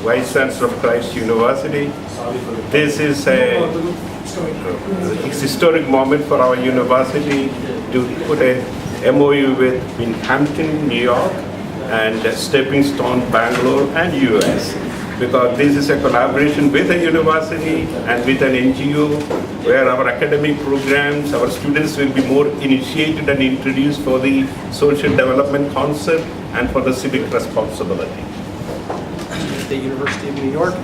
Vice Chancellor of Christ University. This is a historic moment for our university to put a MOU with Binghamton, New York, and Stepping Stone, Bangalore, and US. Because this is a collaboration with a university and with an NGO where our academic programs, our students will be more initiated and introduced for the social development concept and for the civic responsibility. The University of New York.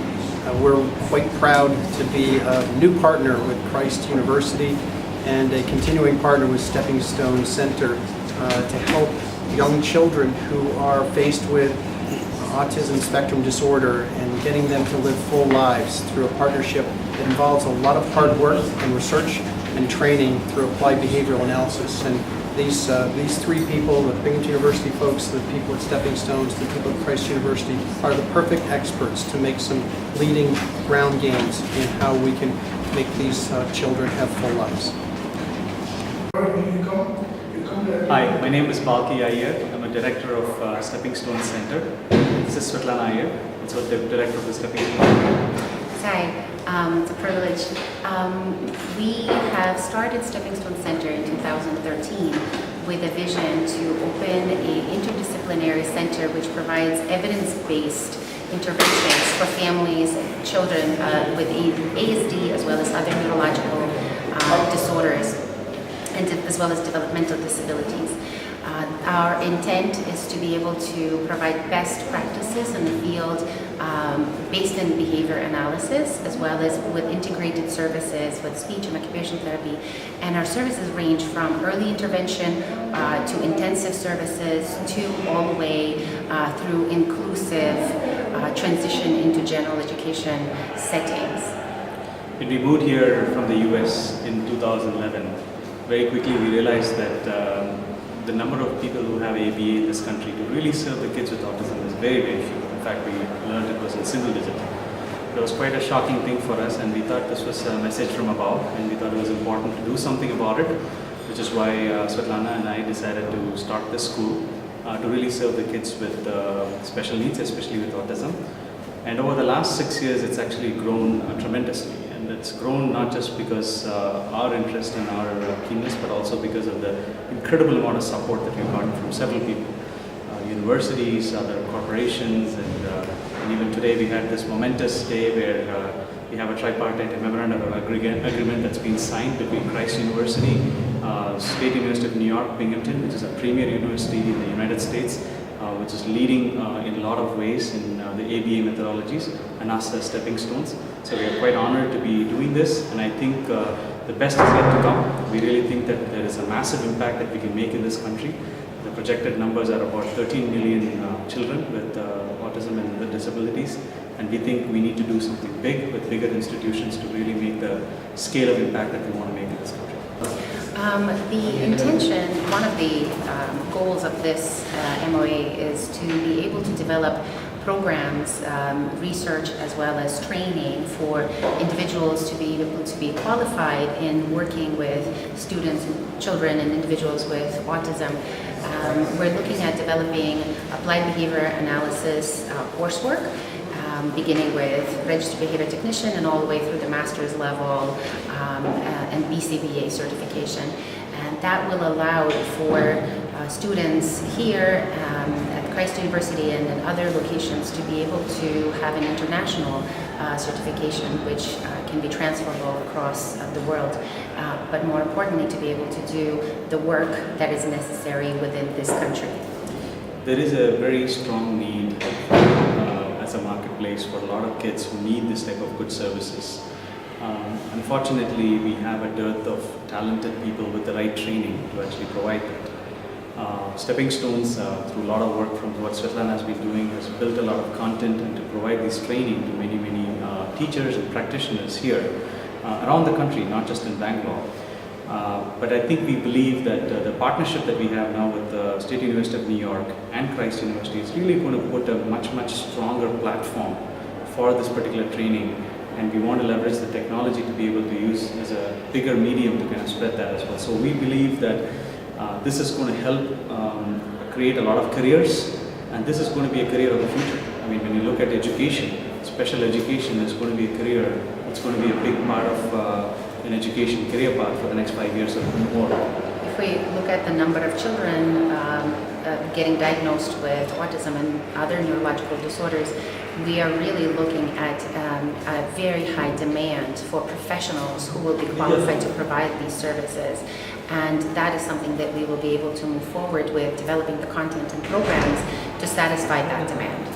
We're quite proud to be a new partner with Christ University and a continuing partner with Stepping Stone Center to help young children who are faced with autism spectrum disorder and getting them to live full lives through a partnership that involves a lot of hard work and research and training through applied behavioral analysis. And these three people, the Binghamton University folks, the people at Stepping Stones, the people at Christ University, are the perfect experts to make some leading ground games in how we can make these children have full lives. Hi, my name is Balki Iyer. I'm a director of Stepping Stone Center. This is Svetlana Iyer, also the director of the Stepping Stone. Hi, it's a privilege. We have started Stepping Stone Center in 2013 with a vision to open an interdisciplinary center which provides evidence-based interventions for families, children with ASD as well as other neurological disorders, and as well as developmental disabilities. Our intent is to be able to provide best practices in the field based in behavior analysis, as well as with integrated services with speech and occupational therapy. And our services range from early intervention to intensive services to all the way through inclusive transition into general education settings. When we moved here from the US in 2011, very quickly we realized that the number of people who have ABA in this country to really serve the kids with autism is very, very few. In fact, we learned it was in single digit. It was quite a shocking thing for us, and we thought this was a message from above, and we thought it was important to do something about it, which is why Svetlana and I decided to start this school to really serve the kids with special needs, especially with autism. And over the last 6 years, it's actually grown tremendously. And it's grown not just because our interest and our keenness, but also because of the incredible amount of support that we've gotten from several people, universities, other corporations, and even today we had this momentous day where we have a tripartite memorandum of agreement that's been signed between Christ University, State University of New York, Binghamton, which is a premier university in the United States, which is leading in a lot of ways in the ABA methodologies, and us as Stepping Stones. So we are quite honored to be doing this, and I think the best is yet to come. We really think that there is a massive impact that we can make in this country. The projected numbers are about 13 million children with autism and other disabilities, and we think we need to do something big with bigger institutions to really make the scale of impact that we want to make in this country. The intention, one of the goals of this MOA is to be able to develop programs, research, as well as training for individuals to be able to be qualified in working with students, children, and individuals with autism. We're looking at developing applied behavior analysis coursework, beginning with registered behavior technician and all the way through the master's level and BCBA certification. And that will allow for students here at Christ University and in other locations to be able to have an international certification which can be transferable across the world, but more importantly to be able to do the work that is necessary within this country. There is a very strong need as a marketplace for a lot of kids who need this type of good services. Unfortunately, we have a dearth of talented people with the right training to actually provide that. Stepping Stones, through a lot of work from what Svetlana has been doing, has built a lot of content and to provide this training to many, many teachers and practitioners here around the country, not just in Bangalore. But I think we believe that the partnership that we have now with the State University of New York and Christ University is really going to put a much, much stronger platform for this particular training, and we want to leverage the technology to be able to use as a bigger medium to kind of spread that as well. So we believe that this is going to help create a lot of careers, and this is going to be a career of the future. I mean, when you look at education, special education is going to be a career. It's going to be a big part of an education career path for the next 5 years or more. If we look at the number of children getting diagnosed with autism and other neurological disorders, we are really looking at a very high demand for professionals who will be qualified to provide these services. And that is something that we will be able to move forward with, developing the content and programs to satisfy that demand.